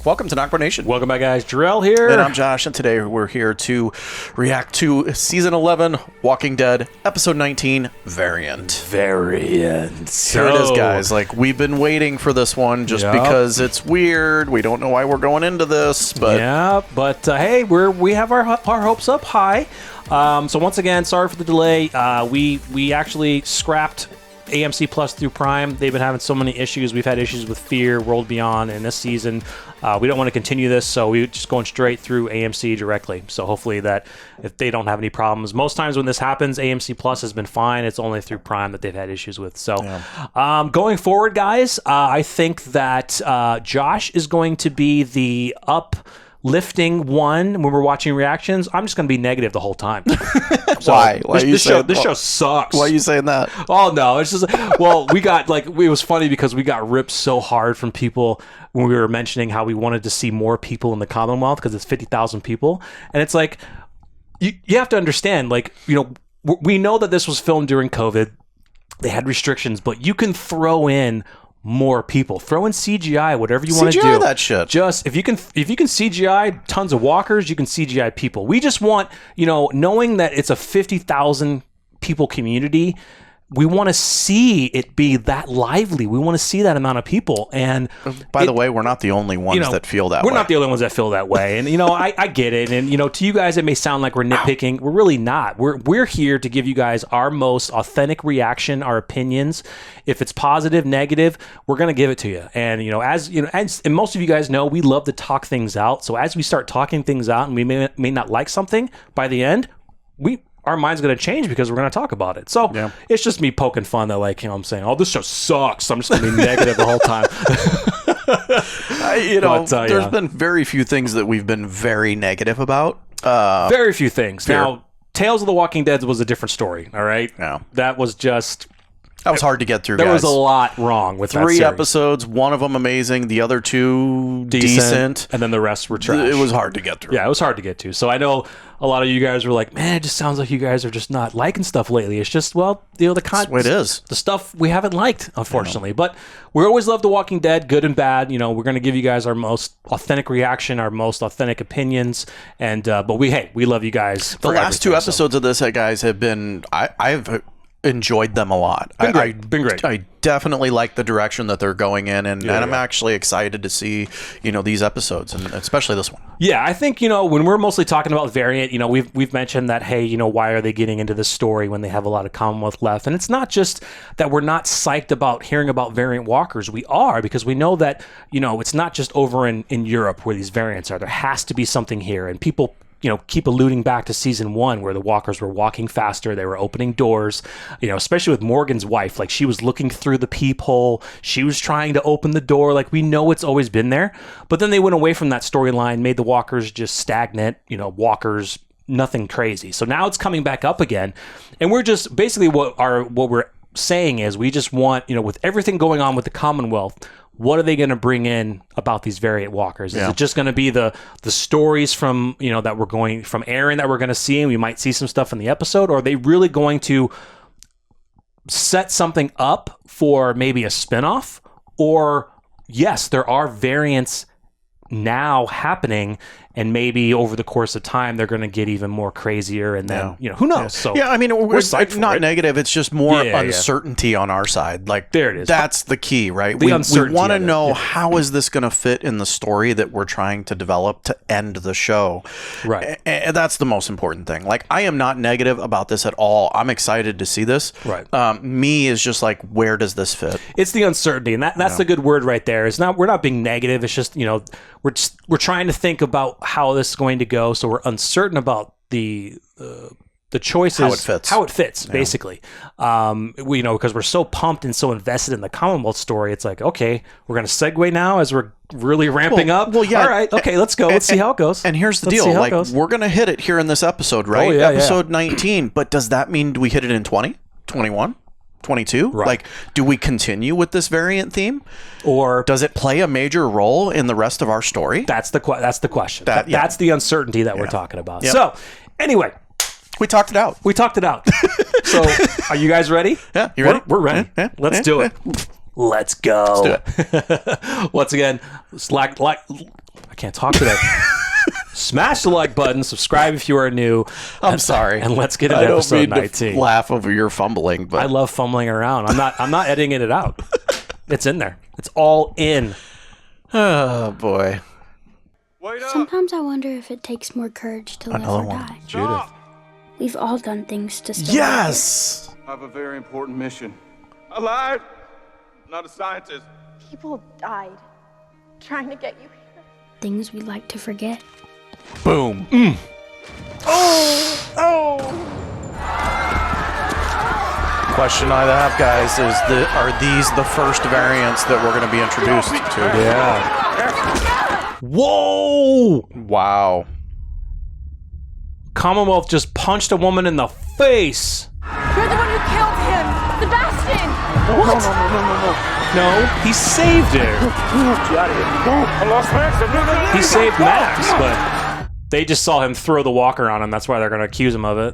Welcome to NocBro Nation. Welcome back, guys. Jarrell here. And I'm Josh, and today we're here to react to Season 11, Walking Dead, Episode 19, Variant. Here it is, guys. Like, we've been waiting for this one just because it's weird. We don't know why we're going into this, but... Yeah, but hey, we have our hopes up high. So once again, sorry for the delay. We actually scrapped AMC Plus through Prime. They've been having so many issues. We've had issues with Fear, World Beyond, and this season we don't want to continue this, so we're just going straight through AMC directly. So hopefully that if they don't have any problems. Most times when this happens, AMC Plus has been fine. It's only through Prime that they've had issues with. So going forward, guys, I think that Josh is going to be the uplifting one when we're watching reactions. I'm just going to be negative the whole time. So why? This show sucks. Why are you saying that? Oh no, it's just we got it was funny because we got ripped so hard from people when we were mentioning how we wanted to see more people in the Commonwealth because it's 50,000 people, and it's like you have to understand, we know that this was filmed during COVID. They had restrictions, but you can throw in more people. Throw in CGI, whatever you want to do. CGI that shit. Just if you can CGI tons of walkers, you can CGI people. We just want, knowing that it's a 50,000 people community, we want to see it be that lively. We want to see that amount of people. And by the way, we're not the only ones that feel that way. We're not the only ones that feel that way. And I get it. And to you guys, it may sound like we're nitpicking. We're really not. We're here to give you guys our most authentic reaction, our opinions. If it's positive, negative, we're gonna give it to you. And and most of you guys know, we love to talk things out. So as we start talking things out, and we may not like something, by the end, our mind's going to change because we're going to talk about it. So it's just me poking fun that I'm saying, oh, this show sucks. I'm just going to be negative the whole time. There's been very few things that we've been very negative about. Very few things. Fear. Now, Tales of the Walking Dead was a different story, all right? Yeah. That was hard to get through, There guys. was a lot wrong with that series. 3 series. episodes, one of them amazing, the other 2 decent. And then the rest were trash. It was hard to get through. Yeah, it was hard to get to. So I know a lot of you guys were like, man, it just sounds like you guys are just not liking stuff lately. It's just, That's what it is. The stuff we haven't liked, unfortunately. But we always love The Walking Dead, good and bad. We're going to give you guys our most authentic reaction, our most authentic opinions. And but we love you guys. The last 2 episodes of this, guys, have been, I've enjoyed them a lot. Been great. I definitely like the direction that they're going in, and I'm actually excited to see these episodes, and especially this one. Yeah, I think when we're mostly talking about Variant, we've mentioned that, hey, why are they getting into this story when they have a lot of Commonwealth left? And it's not just that we're not psyched about hearing about Variant walkers. We are, because we know that it's not just over in Europe where these variants are. There has to be something here, and people keep alluding back to season 1 where the walkers were walking faster. They were opening doors, especially with Morgan's wife. Like, she was looking through the peephole. She was trying to open the door. Like, we know it's always been there. But then they went away from that storyline, made the walkers just stagnant, walkers, nothing crazy. So now it's coming back up again. And we're just basically what we're saying is we just want, with everything going on with the Commonwealth, what are they going to bring in about these variant walkers? Is it just going to be the stories from, that we're going from Aaron that we're going to see, and we might see some stuff in the episode? Or are they really going to set something up for maybe a spinoff? Or yes, there are variants now happening, and maybe over the course of time they're going to get even more crazier, and then who knows? So we're not negative. It's just more uncertainty on our side. Like, there it is. That's the key, right? We want to know how is this going to fit in the story that we're trying to develop to end the show, right? And that's the most important thing. Like, I am not negative about this at all. I'm excited to see this. Right. Me is just like, where does this fit? It's the uncertainty, and that's the good word right there. It's not, we're not being negative. It's just we're trying to think about how this is going to go, so we're uncertain about the choices, how it fits basically. Because we're so pumped and so invested in the Commonwealth story, it's like, okay, we're going to segue now as we're really ramping up. All right, okay, let's go. Let's see how it goes. And here's the deal: like, we're going to hit it here in this episode, right? Episode 19. But does that mean we hit it in 20, 21? 22? Right. Like, do we continue with this variant theme, or does it play a major role in the rest of our story? That's the question. That's the uncertainty that we're talking about. Yep. So anyway, we talked it out. So are you guys ready? Yeah, you ready? We're ready. Let's do it. Let's go. Let's do it. Once again, I can't talk today. Smash the like button, subscribe if you are new. I'm sorry. And let's get into episode 19. To laugh over your fumbling, but I love fumbling around. I'm not editing it out. It's in there. It's all in. Oh boy. Sometimes I wonder if it takes more courage to live or die. Judith. We've all done things to still Yes. I have a very important mission. Alive, not a scientist. People died trying to get you here. things we like to forget. Boom. Question I have, guys, is are these the first variants that we're going to be introduced to? Yeah. Whoa! Wow. Commonwealth just punched a woman in the face. You're the one who killed him, Sebastian! What? No, he saved her. He saved Max, but they just saw him throw the walker on him. That's why they're going to accuse him of it.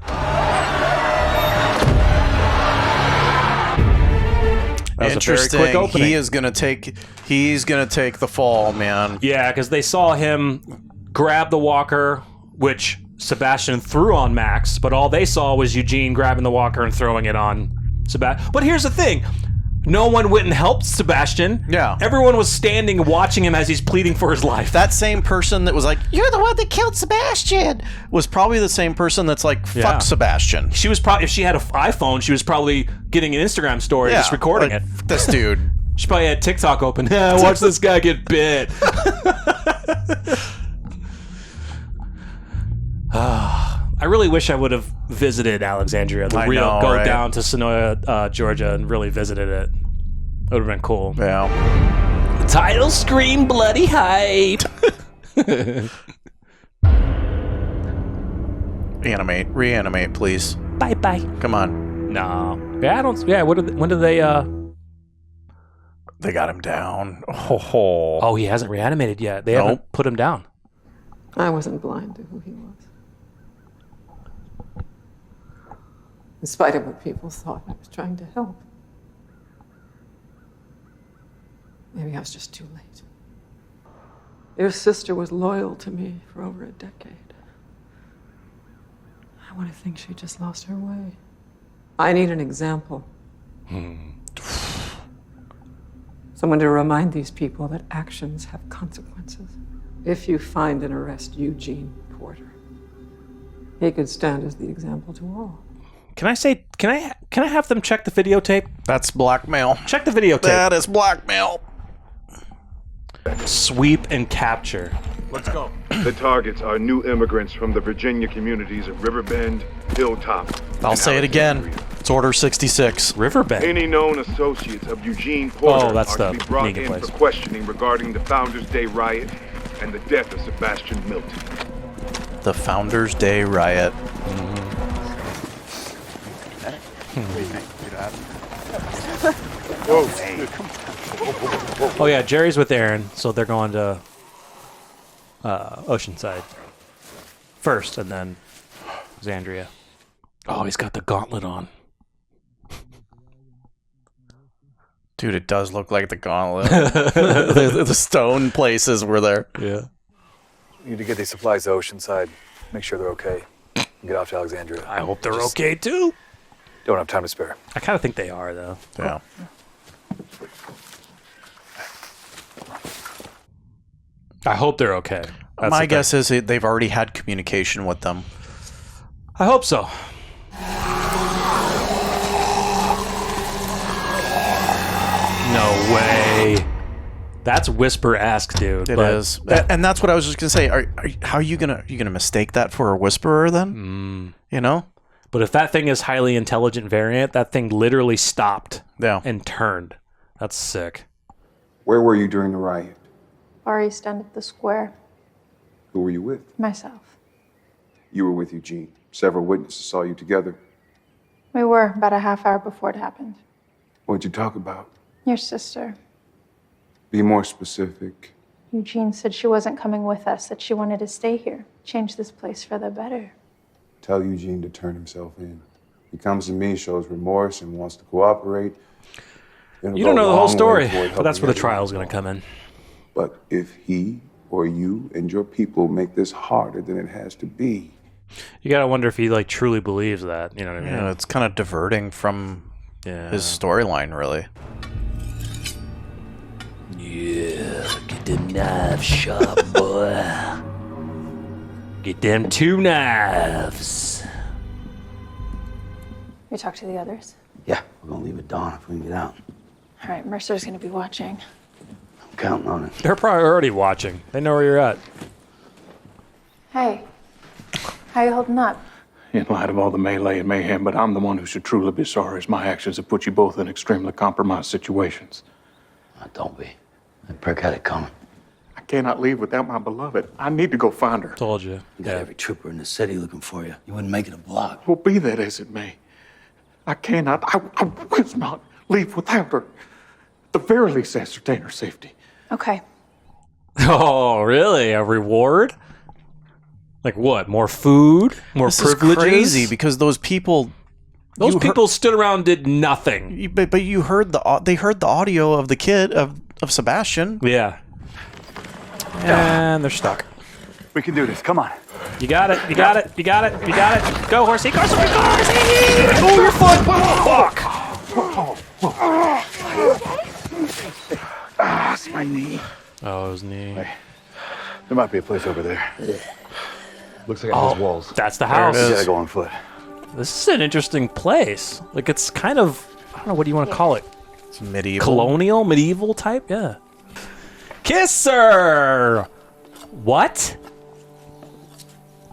Interesting. A very quick opening. He's gonna take the fall, man. Yeah, because they saw him grab the walker, which Sebastian threw on Max, but all they saw was Eugene grabbing the walker and throwing it on Sebastian. But here's the thing. No one went and helped Sebastian. Yeah. Everyone was standing watching him as he's pleading for his life. That same person that was like, "You're the one that killed Sebastian," was probably the same person that's like, "Fuck Sebastian." She was probably, if she had an iPhone, she was probably getting an Instagram story, just recording like, it. This dude. She probably had TikTok open. Yeah, watch this guy get bit. I really wish I would have visited Alexandria, go down to Sonoya, Georgia, and really visited it. It would have been cool. Yeah. Title screen, bloody hype. Reanimate, please. Bye. Come on. No. Yeah, I don't. Yeah. When did they? They got him down. Oh, he hasn't reanimated yet. They haven't put him down. I wasn't blind to who he was. In spite of what people thought, I was trying to help. Maybe I was just too late. Your sister was loyal to me for over a decade. I want to think she just lost her way. I need an example. Someone to remind these people that actions have consequences. If you find and arrest Eugene Porter, he could stand as the example to all. Can I have them check the videotape? that's blackmail. Check the videotape. That is blackmail. Sweep and capture. Let's go. The targets are new immigrants from the Virginia communities of Riverbend, Hilltop. I'll say it again. It's Order 66. Riverbend. Any known associates of Eugene Porter that's are to be brought the in place. for questioning regarding the Founders Day riot and the death of Sebastian Milton. The Founders Day riot. Oh yeah, Jerry's with Aaron, so they're going to Oceanside first, and then Xandria. Oh, he's got the gauntlet on. Dude, it does look like the gauntlet. the stone places were there. Yeah. You need to get these supplies to Oceanside. Make sure they're okay. And get off to Alexandria. I hope they're okay too. Don't have time to spare. I kind of think they are, though. Yeah. I hope they're okay. My guess is they've already had communication with them. I hope so. No way. That's Whisper-esque, dude. It is, and that's what I was just gonna say. How are you gonna mistake that for a whisperer then? You know. But if that thing is highly intelligent variant, that thing literally stopped and turned. That's sick. Where were you during the riot? Far East End of the square. Who were you with? Myself. You were with Eugene. Several witnesses saw you together. We were about a half hour before it happened. What'd you talk about? Your sister. Be more specific. Eugene said she wasn't coming with us, that she wanted to stay here, change this place for the better. Tell Eugene to turn himself in. He comes to me, shows remorse, and wants to cooperate. You don't know the whole story, but that's where the trial's going to come in. But if he or you and your people make this harder than it has to be. You gotta wonder if he like truly believes that. You know what I mean? Yeah, it's kind of diverting from his storyline, really. Yeah, get the knife sharp, boy. Get them 2 knives. You talk to the others? Yeah, we're gonna leave at dawn if we can get out. All right, Mercer's gonna be watching. I'm counting on it. They're probably already watching. They know where you're at. Hey, how you holding up? In light of all the melee and mayhem, but I'm the one who should truly be sorry, as my actions have put you both in extremely compromised situations. Don't be. That prick had it coming. I cannot leave without my beloved. I need to go find her. Told you. You got every trooper in the city looking for you. You wouldn't make it a block. Well, be that as it may, I cannot, I will not leave without her. At the very least, ascertain her safety. Okay. Oh, really? A reward? Like what? More food? More privileges? Is crazy because those people... Those people stood around and did nothing. But you heard they heard the audio of the kid, of Sebastian. Yeah. And they're stuck. We can do this. Come on. You got it. You got it. You got it. You got it. Go, horsey. Go, horsey. Oh, your foot. Fuck. It's my knee. Oh, his knee. Wait. There might be a place over there. Looks like it has walls. That's the house. You gotta go on foot. This is an interesting place. Like, it's kind of, I don't know, what do you want to call it? It's medieval. Colonial, medieval type? Yeah. Kisser! What?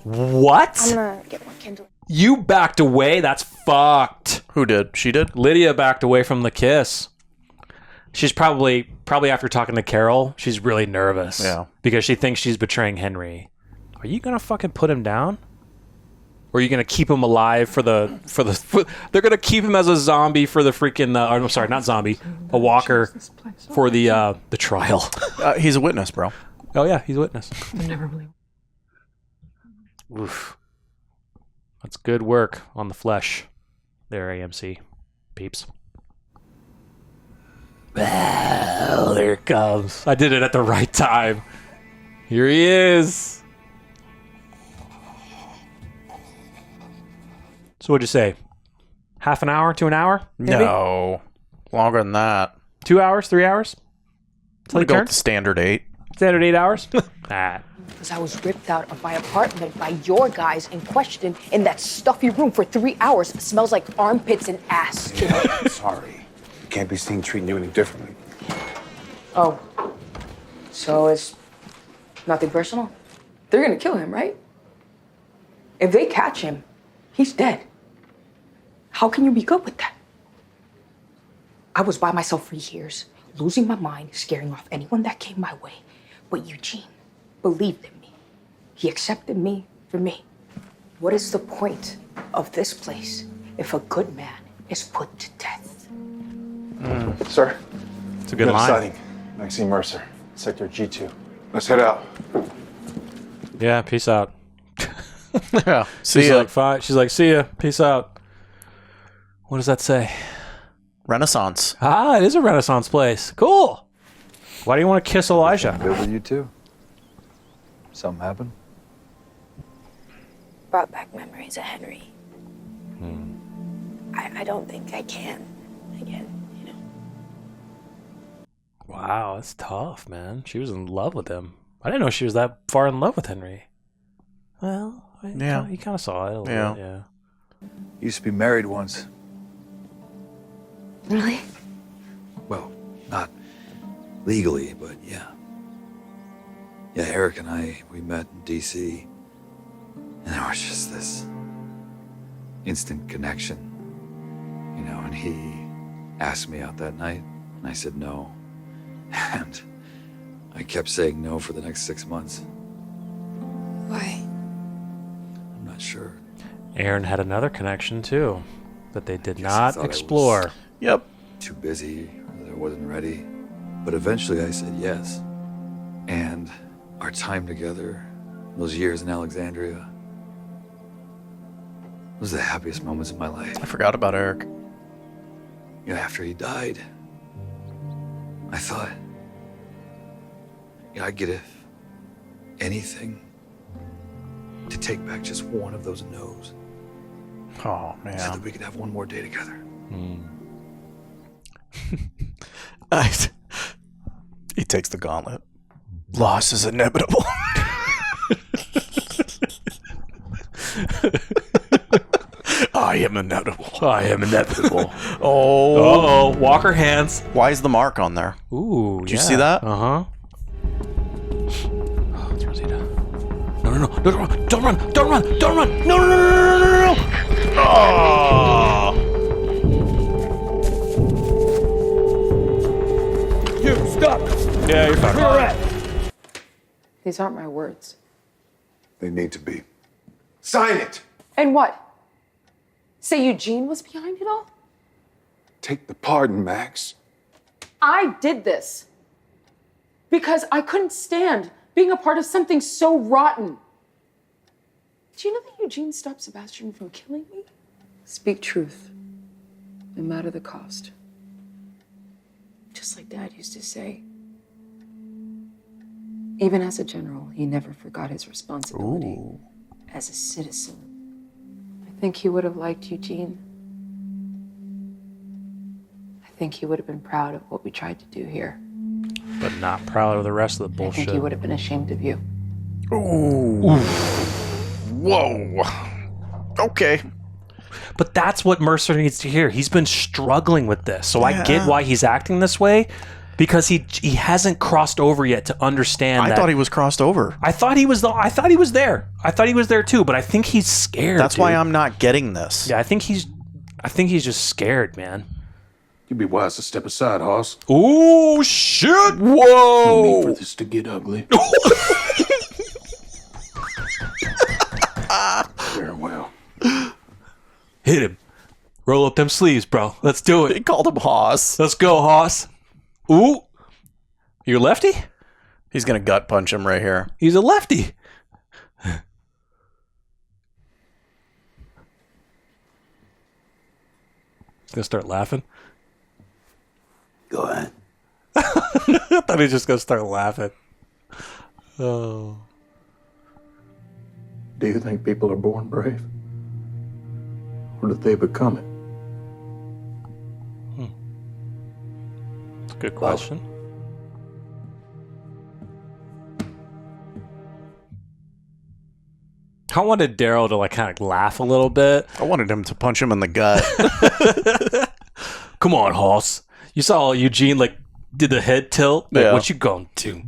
What? I'm gonna get one Kindle. You backed away? That's fucked. Who did? She did? Lydia backed away from the kiss. She's probably after talking to Carol, she's really nervous. Yeah. Because she thinks she's betraying Henry. Are you gonna fucking put him down? Or are you gonna keep him alive for they're gonna keep him as a zombie for the freaking I'm sorry, not zombie, a walker for the trial. He's a witness, bro. Oh yeah, he's a witness. Never really. Oof. That's good work on the flesh. There, AMC peeps. Well, there it comes. I did it at the right time. Here he is. So what'd you say? Half an hour to an hour? Maybe? No. Longer than that. 2 hours? 3 hours? Let's go with the standard 8. Standard 8 hours? Ah. Because I was ripped out of my apartment by your guys and questioned in that stuffy room for 3 hours. It smells like armpits and ass. Sorry. You can't be seen treating you any differently. Oh. So it's nothing personal? They're gonna kill him, right? If they catch him, he's dead. How can you be good with that? I was by myself for years, losing my mind, scaring off anyone that came my way. But Eugene believed in me. He accepted me for me. What is the point of this place if a good man is put to death? Sir. It's a good line. Sighting. Maxine Mercer, Sector G2. Let's head out. Yeah, peace out. Yeah. She's like, fine. She's like, see ya. Peace out. What does that say? Renaissance. Ah, it is a Renaissance place. Cool. Why do you want to kiss Elijah? Good with you too. Something happened? Brought back memories of Henry. I don't think I can again, you know. Wow, that's tough, man. She was in love with him. I didn't know she was that far in love with Henry. Well, Yeah. You kind of saw it a little Yeah. bit, yeah. Used to be married once. Really? Well, not legally, but yeah. Yeah, Eric and I, we met in D.C. And there was just this instant connection, you know, and he asked me out that night, and I said no. And I kept saying no for the next 6 months. Why? I'm not sure. Aaron had another connection, too, that they did Guess not I thought I explore. was Yep. too busy, that I wasn't ready. But eventually I said yes. And our time together, those years in Alexandria, was the happiest moments of my life. I forgot about Eric. You know, after he died, I thought, you know, I get anything to take back just one of those no's. Oh, man. So that we could have one more day together. He takes the gauntlet. Loss is inevitable. I am inevitable. I am inevitable. Oh. Walker hands. Why is the mark on there? Ooh, Did you see that? Uh-huh. Oh, it's Rosita. No. Don't run. Don't run. No. Oh. You stop. Yeah, you're fine. Where are at? These aren't my words. They need to be. Sign it! And what? Say Eugene was behind it all? Take the pardon, Max. I did this because I couldn't stand being a part of something so rotten. Do you know that Eugene stopped Sebastian from killing me? Speak truth, no matter the cost. Just like Dad used to say. Even as a general, he never forgot his responsibility. Ooh. As a citizen. I think he would have liked Eugene. I think he would have been proud of what we tried to do here. But not proud of the rest of the bullshit. I think he would have been ashamed of you. Ooh. Whoa. Okay. But that's what Mercer needs to hear. He's been struggling with this. So I get why he's acting this way. Because he hasn't crossed over yet to understand that. I thought he was crossed over. I thought he was there. I thought he was there too, but I think he's scared. That's why I'm not getting this. Yeah, I think he's just scared, man. You'd be wise to step aside, Hoss. Oh shit! Whoa! No need for this to get ugly. Very well. Hit him. Roll up them sleeves, bro. Let's do it. He called him Hoss. Let's go, Hoss. Ooh. You're lefty? He's going to gut punch him right here. He's a lefty. He's going to start laughing. Go ahead. I thought he was just going to start laughing. Oh. Do you think people are born brave? Or do they become it? Good question. I wanted Daryl to like kind of laugh a little bit. I wanted him to punch him in the gut. Come on, Hoss. You saw Eugene like did the head tilt. Like, what you going to?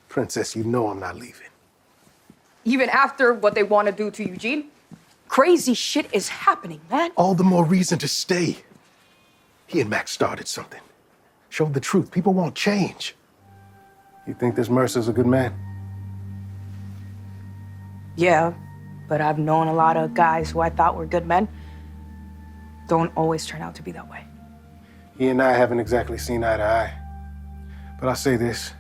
Princess, you know I'm not leaving. Even after what they want to do to Eugene? Crazy shit is happening, man. All the more reason to stay. He and Max started something. Showed the truth. People won't change. You think this Mercer's a good man? Yeah, but I've known a lot of guys who I thought were good men. Don't always turn out to be that way. He and I haven't exactly seen eye to eye. But I'll say this.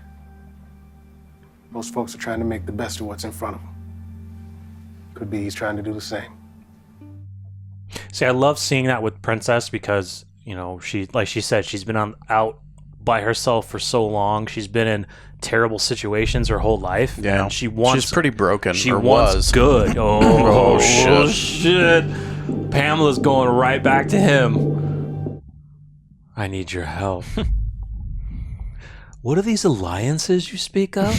Most folks are trying to make the best of what's in front of them. Could be he's trying to do the same. See, I love seeing that with Princess because, you know, she, like she said, she's been out by herself for so long. She's been in terrible situations her whole life. Yeah. And she's pretty broken. She wants good. Oh, shit. Pamela's going right back to him. I need your help. What are these alliances you speak of?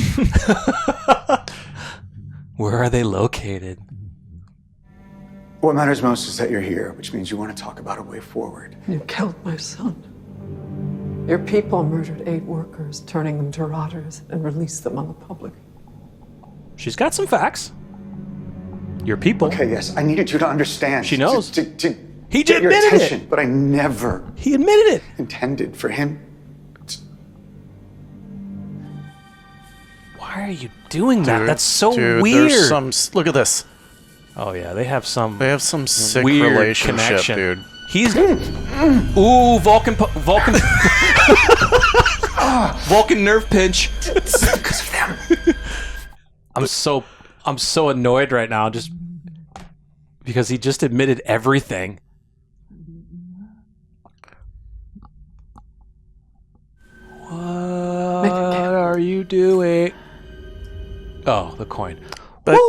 Where are they located? What matters most is that you're here, which means you want to talk about a way forward. You killed my son. Your people murdered 8 workers, turning them to rotters, and released them on the public. She's got some facts. Your people. Okay, yes, I needed you to understand. She knows. To he get your admitted attention, it. but I never. He admitted it. Intended for him. Why are you doing that? Dude, That's so dude, weird. There's some. Look at this. Oh yeah, they have some. They have some sick weird relationship, connection. dude. He's ooh Vulcan Vulcan nerve pinch. Because of them. I'm so annoyed right now just because he just admitted everything. What are you doing? Oh, the coin. But.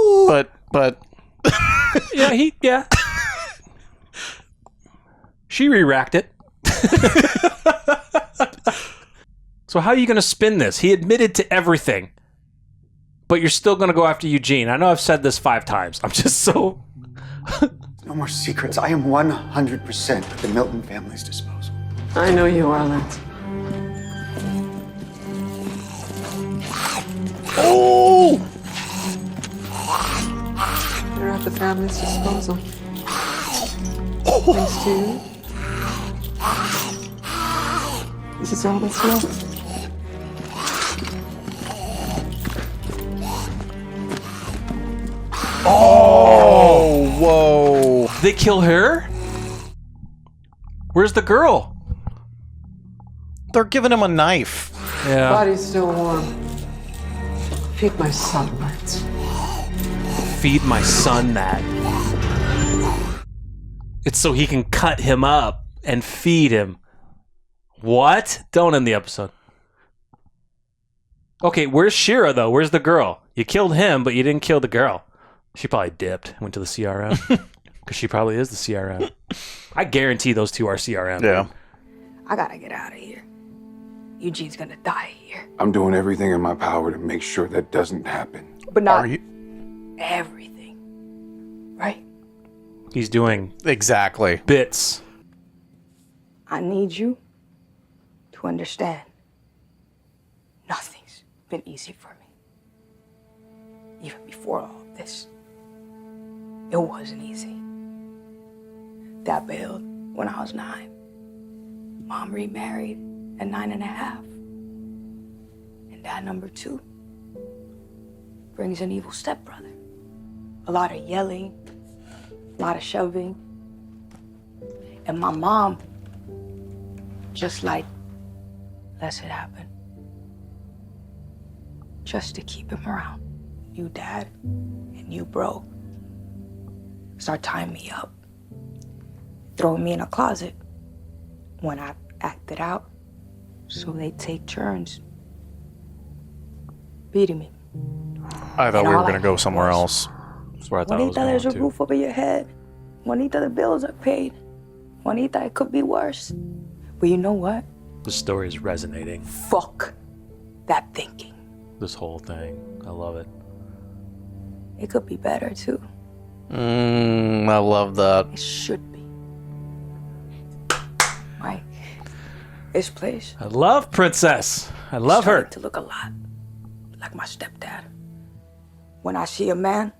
Yeah. She re-racked it. So how are you going to spin this? He admitted to everything, but you're still going to go after Eugene. I know I've said this 5 times. I'm just so... No more secrets. I am 100% at the Milton family's disposal. I know you are, Lance. Oh! You're at the family's disposal. Thanks to you. This is all that's left. Oh, whoa. They kill her? Where's the girl? They're giving him a knife. Yeah. Body's still warm. Feed my son, Lance. Feed my son that. It's so he can cut him up and feed him. What? Don't end the episode. Okay, where's Shira, though? Where's the girl? You killed him, but you didn't kill the girl. She probably dipped, went to the CRM. Because she probably is the CRM. I guarantee those two are CRM. Yeah. I gotta get out of here. Eugene's gonna die here. I'm doing everything in my power to make sure that doesn't happen. But not everything. Right? He's doing exactly bits. I need you to understand. Nothing's been easy for me. Even before all of this. It wasn't easy. Dad bailed when I was 9. Mom remarried at 9.5. And dad, number 2, brings an evil stepbrother. A lot of yelling, a lot of shoving. And my mom, just like lets it happen. Just to keep him around. You, Dad, and you, bro, start tying me up, throwing me in a closet when I acted out, so they take turns beating me. I thought we were going to go somewhere else. That's where I thought I was Juanita, there's a going to. roof over your head. Juanita, the bills are paid. Juanita, it could be worse. But you know what? The story is resonating. Fuck that thinking. This whole thing. I love it. It could be better, too. I love that. It should be. Right? This place. I love Princess. I love her. To look a lot like my stepdad. When I see a man,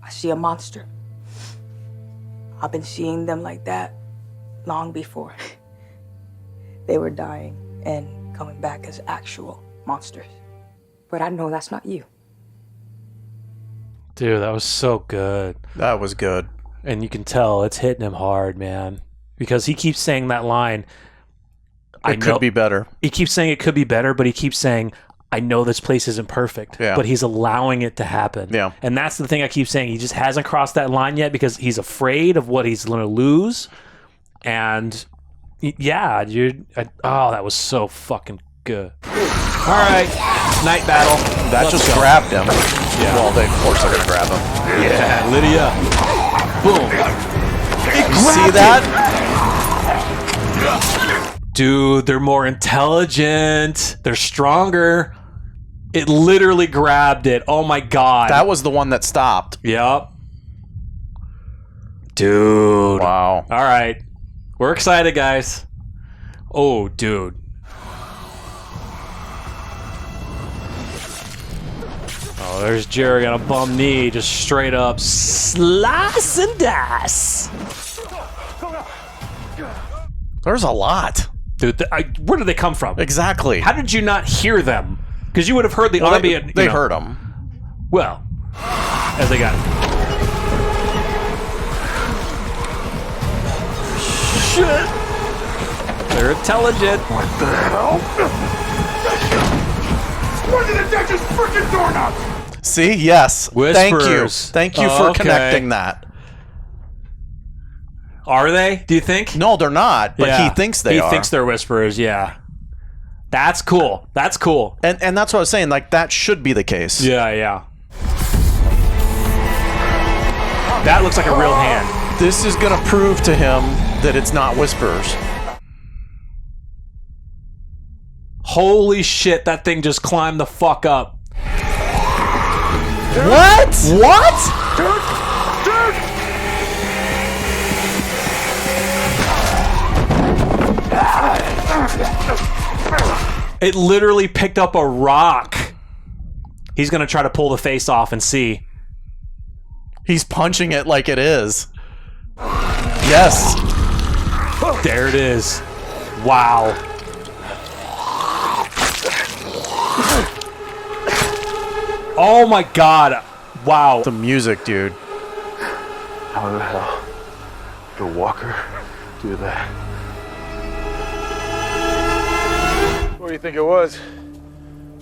I see a monster. I've been seeing them like that long before. They were dying and coming back as actual monsters. But I know that's not you. Dude, that was so good. That was good. And you can tell it's hitting him hard, man. Because he keeps saying that line. It could be better. He keeps saying it could be better, but he keeps saying, I know this place isn't perfect. Yeah. But he's allowing it to happen. Yeah. And that's the thing I keep saying. He just hasn't crossed that line yet because he's afraid of what he's going to lose. And yeah, dude. That was so fucking good. All right. Night battle. That just grabbed him. Yeah. Well, of course they're going to grab him. Yeah, Lydia. Boom. You see that? Dude, they're more intelligent. They're stronger. It literally grabbed it. Oh my god. That was the one that stopped. Yep. Dude. Wow. All right. We're excited, guys. Oh, dude. Oh, there's Jerry on a bum knee, just straight up slice and dice. There's a lot. Dude, where did they come from? Exactly. How did you not hear them? Because you would have heard the army. They heard them. Well, as they got it. Shit. They're intelligent. What the hell? Where did the Dutchess freaking doorknob? See? Yes. Whispers. Thank you for connecting that. Are they? Do you think? No, they're not. But he thinks they are. He thinks they're whisperers, yeah. That's cool. That's cool. And that's what I was saying. Like, that should be the case. Yeah. That looks like a real hand. This is going to prove to him that it's not Whisperers. Holy shit, that thing just climbed the fuck up. What? It literally picked up a rock. He's going to try to pull the face off and see. He's punching it like it is. Yes. There it is. Wow. Oh my god. Wow. The music, dude. How the hell did a walker do that? What do you think it was?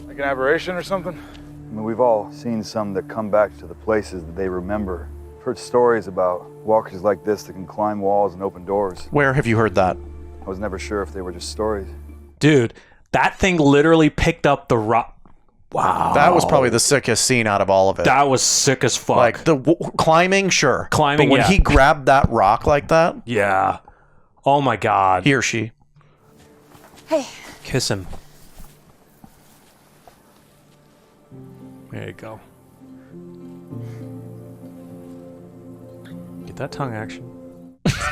Like an aberration or something? I mean, we've all seen some that come back to the places that they remember. I've heard stories about walkers like this that can climb walls and open doors. Where have you heard that? I was never sure if they were just stories. Dude, that thing literally picked up the rock. Wow. That was probably the sickest scene out of all of it. That was sick as fuck. Like, the climbing, sure. Climbing, but when he grabbed that rock like that. Yeah. Oh my god. He or she. Hey. Kiss him. There you go. Get that tongue action.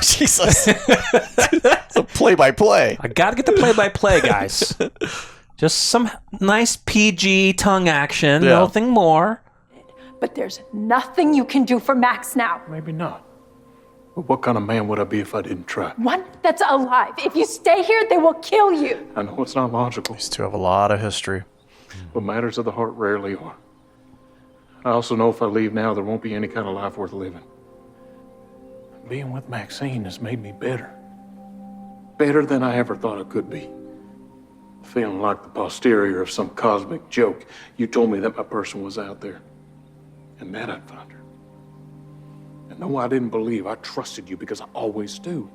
Jesus. It's a play-by-play. I gotta get the play-by-play, guys. Just some nice PG tongue action, nothing more. But there's nothing you can do for Max now. Maybe not. But what kind of man would I be if I didn't try? One that's alive. If you stay here, they will kill you. I know it's not logical. These two have a lot of history. But matters of the heart rarely are. I also know if I leave now, there won't be any kind of life worth living. Being with Maxine has made me better. Better than I ever thought I could be. Feeling like the posterior of some cosmic joke. You told me that my person was out there. And that I'd find her. And though I didn't believe, I trusted you because I always do.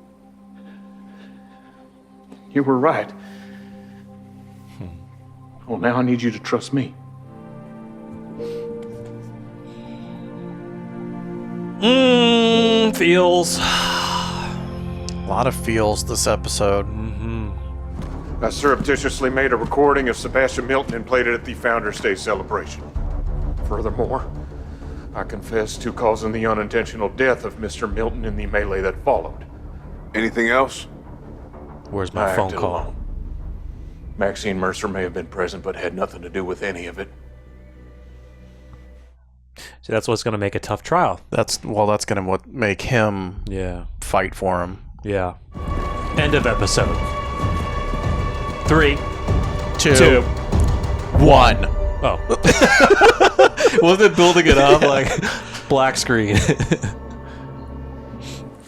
You were right. Well, now I need you to trust me. Feels. A lot of feels this episode. I surreptitiously made a recording of Sebastian Milton and played it at the Founders Day celebration. Furthermore, I confess to causing the unintentional death of Mr. Milton in the melee that followed. Anything else? Where's my phone acted call? alone. Maxine Mercer may have been present, but had nothing to do with any of it. See, that's what's going to make a tough trial. That's going to make him fight for him. Yeah. End of episode. 3, 2, 1. Oh. Wasn't it building it up like black screen?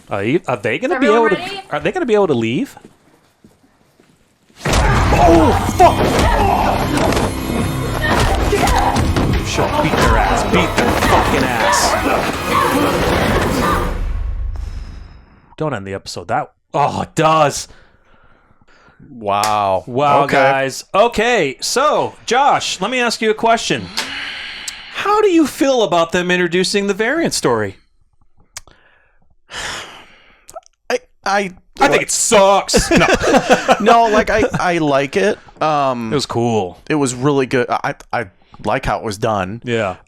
Are they going to be able to? Are they going to be able to leave? Oh fuck! Sure, beat their ass. Beat their fucking ass. Don't end the episode that. Oh, it does. Wow. Wow, guys. Okay, so, Josh, let me ask you a question. How do you feel about them introducing the variant story? I think it sucks. No. No, like, I like it. It was cool. It was really good. I like how it was done. Yeah.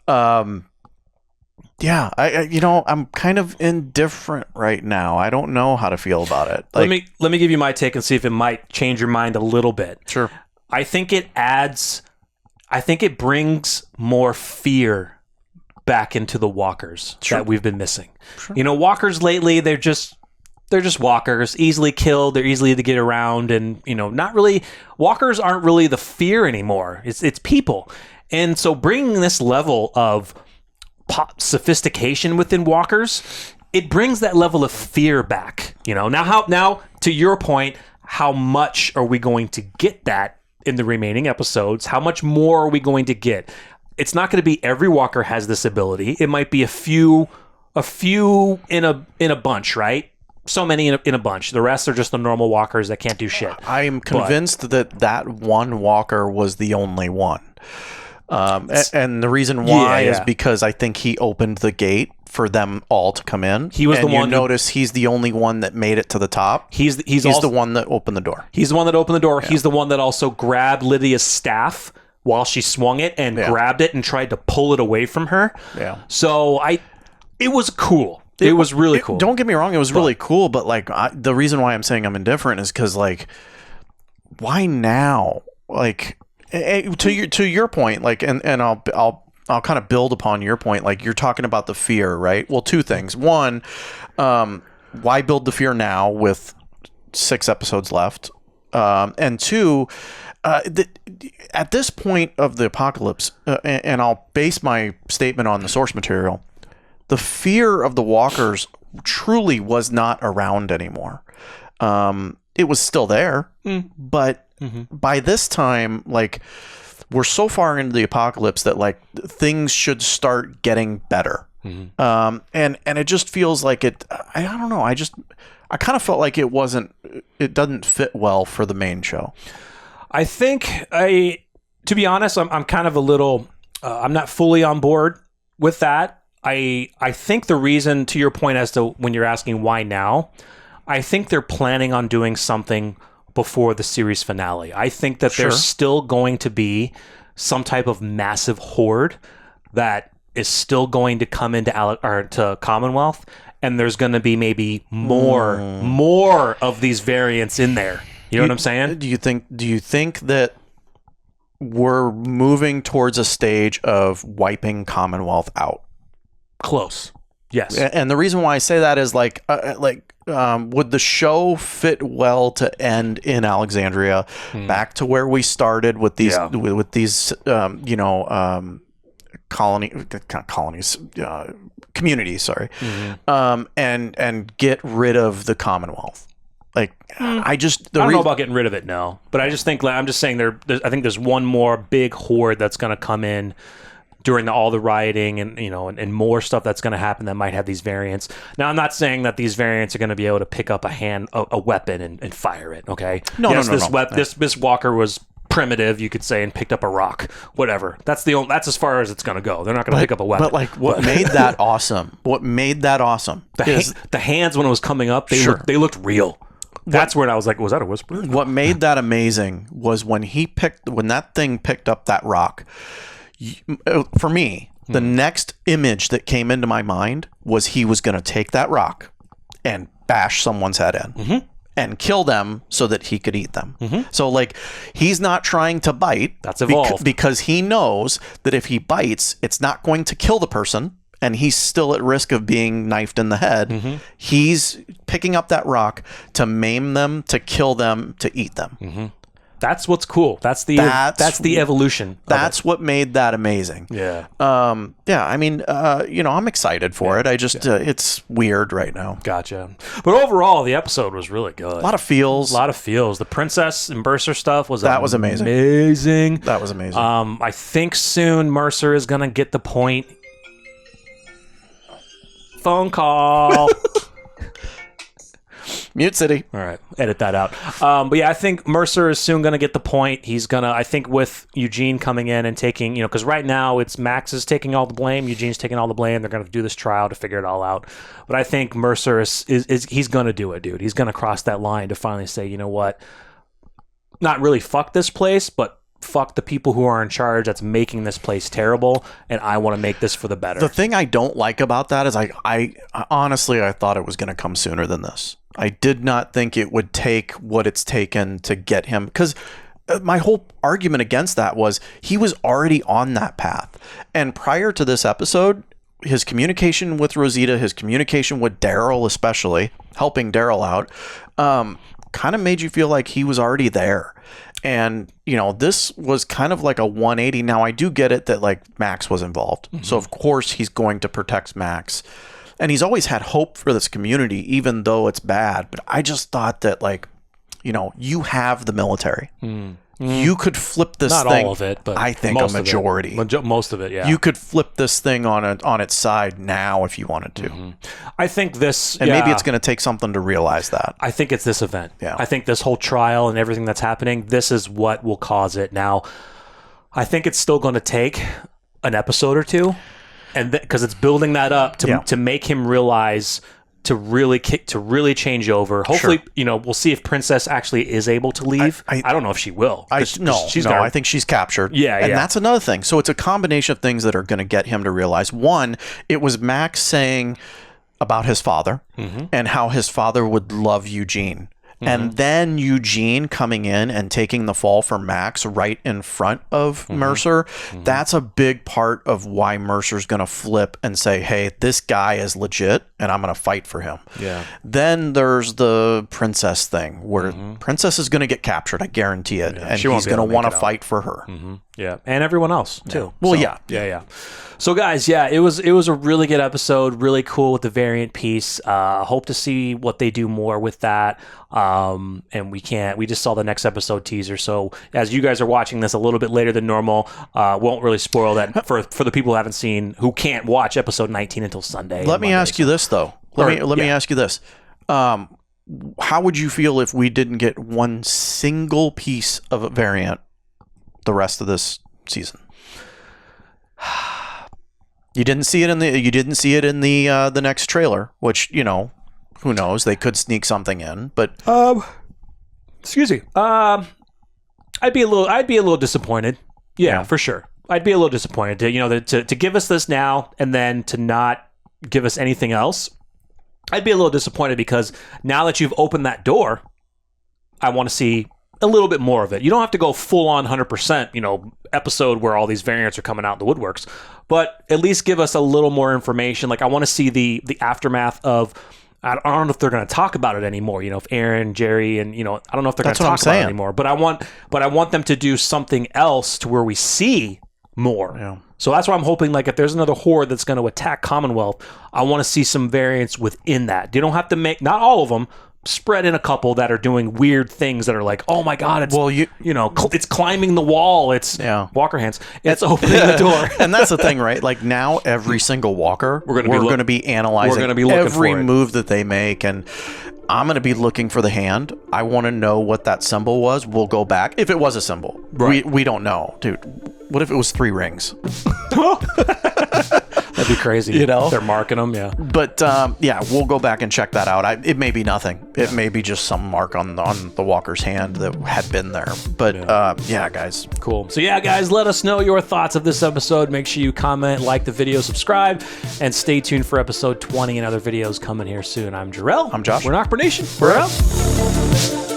Yeah, I'm kind of indifferent right now. I don't know how to feel about it. Like, let me give you my take and see if it might change your mind a little bit. Sure. I think it brings more fear back into the walkers that we've been missing. Sure. Walkers lately, they're just walkers, easily killed, they're easy to get around, and not really, walkers aren't really the fear anymore. It's people. And so bringing this level of sophistication within walkers, it brings that level of fear back. Now to your point, how much are we going to get that in the remaining episodes? How much more are we going to get? It's not going to be every walker has this ability. It might be a few in a bunch, right? so many in a bunch. The rest are just the normal walkers that can't do shit. I am convinced that one walker was the only one. And the reason why is because I think he opened the gate for them all to come in. He was the one. Notice he's the only one that made it to the top. He's the one that opened the door. He's the one that opened the door. Yeah. He's the one that also grabbed Lydia's staff while she swung it and grabbed it and tried to pull it away from her. Yeah. So it was cool. It was really cool. Don't get me wrong. It was really cool. But like the reason why I'm saying I'm indifferent is because like, why now? Like to your point. Like and I'll kind of build upon your point. Like you're talking about the fear, right? Well, two things. One, why build the fear now with 6 episodes left? And two, at this point of the apocalypse, and I'll base my statement on the source material, the fear of the walkers truly was not around anymore. It was still there, but by this time, like, we're so far into the apocalypse that like things should start getting better. And it just feels like it, I don't know. I kind of felt like it doesn't fit well for the main show. I think to be honest, I'm kind of a little, I'm not fully on board with that. I think the reason, to your point as to when you're asking why now, I think they're planning on doing something before the series finale. I think that there's still going to be some type of massive horde that is still going to come into to Commonwealth, and there's going to be maybe more of these variants in there. You know what I'm saying? Do you think that we're moving towards a stage of wiping Commonwealth out? Close. Yes. And the reason why I say that is like would the show fit well to end in Alexandria, back to where we started with these communities, sorry, and get rid of the Commonwealth. Like I don't know about getting rid of it, no, but I just think, I'm just saying I think there's one more big horde that's going to come in during all the rioting and more stuff that's going to happen that might have these variants. Now, I'm not saying that these variants are going to be able to pick up a weapon and fire it. Okay, no. This walker was primitive, you could say, and picked up a rock, whatever. That's as far as it's going to go. They're not going to pick up a weapon. But like, what made that awesome? The hands when it was coming up, they looked real. That's where I was like, was that a whisper? What made that amazing was when that thing picked up that rock. For me, the next image that came into my mind was he was going to take that rock and bash someone's head in and kill them so that he could eat them. So like, he's not trying to bite. That's evolved. Because he knows that if he bites, it's not going to kill the person, and he's still at risk of being knifed in the head. He's picking up that rock to maim them, to kill them, to eat them. That's what's cool. That's the evolution. That's what made that amazing. Yeah. I mean, I'm excited for it. I just, it's weird right now. Gotcha. But overall, the episode was really good. A lot of feels. The Princess and Mercer stuff was amazing. That was amazing. I think soon Mercer is going to get the point. Phone call. Mute City. All right, edit that out. But yeah, I think Mercer is soon going to get the point. He's going to, I think with Eugene coming in and taking, because right now it's Max is taking all the blame, Eugene's taking all the blame. They're going to do this trial to figure it all out. But I think Mercer is he's going to do it, dude. He's going to cross that line to finally say, you know what? Not really fuck this place, but fuck the people who are in charge that's making this place terrible, and I want to make this for the better. The thing I don't like about that is I honestly, I thought it was going to come sooner than this. I did not think it would take what it's taken to get him, because my whole argument against that was he was already on that path. And prior to this episode, his communication with Rosita, his communication with Daryl, especially helping Daryl out, kind of made you feel like he was already there. And, this was kind of like a 180. Now, I do get it that like Max was involved. So of course he's going to protect Max. And he's always had hope for this community, even though it's bad. But I just thought that, like, you have the military. You could flip this Not thing. all of it, but I think a majority. Most of it, yeah. You could flip this thing on its side now if you wanted to. I think this... And maybe it's going to take something to realize that. I think it's this event. Yeah. I think this whole trial and everything that's happening, this is what will cause it. Now, I think it's still going to take an episode or two, and because it's building that up to make him realize... to really change over. Hopefully, we'll see if Princess actually is able to leave. I don't know if she will. I think she's captured. And that's another thing. So it's a combination of things that are going to get him to realize. One, it was Max saying about his father and how his father would love Eugene. And then Eugene coming in and taking the fall for Max right in front of Mercer. That's a big part of why Mercer's going to flip and say, hey, this guy is legit and I'm going to fight for him. Yeah. Then there's the Princess thing where Princess is going to get captured. I guarantee it. Yeah, and he's going to want to fight for her. Yeah. And everyone else too. Well, so, yeah. So guys, it was a really good episode, really cool with the variant piece. Hope to see what they do more with that. And we just saw the next episode teaser. So as you guys are watching this a little bit later than normal, won't really spoil that for the people who can't watch episode 19 until Sunday. Let me ask you this though. Let me ask you this. How would you feel if we didn't get one single piece of a variant the rest of this season? You didn't see it in the next trailer, which, who knows, they could sneak something in, but excuse me. I'd be a little disappointed. Yeah, for sure. I'd be a little disappointed to give us this now and then to not give us anything else. I'd be a little disappointed because now that you've opened that door, I want to see a little bit more of it. You don't have to go full on 100%, episode where all these variants are coming out in the woodworks, but at least give us a little more information. Like I want to see the aftermath of, I don't know if they're going to talk about it anymore. If Aaron, Jerry, and I don't know if they're going to talk about it anymore. But I want them to do something else to where we see more. Yeah. So that's why I'm hoping, like, if there's another horde that's going to attack Commonwealth, I want to see some variants within that. You don't have to make, not all of them, spread in a couple that are doing weird things that are like, oh my god, it's it's climbing the wall, it's walker hands, it's opening the door. And that's the thing, right? Like now every single walker we're going to be analyzing, we're going to be looking every for it. move that they make, and I'm going to be looking for the hand. I want to know what that symbol was. We'll go back if it was a symbol. Right. We don't know, dude. What if it was 3 rings? That'd be crazy. They're marking them, yeah. But we'll go back and check that out. It may be nothing. It may be just some mark on the walker's hand that had been there. But guys, cool. So guys, let us know your thoughts of this episode. Make sure you comment, like the video, subscribe, and stay tuned for episode 20 and other videos coming here soon. I'm Jarrell. I'm Josh. We're NocBro Nation. We're out.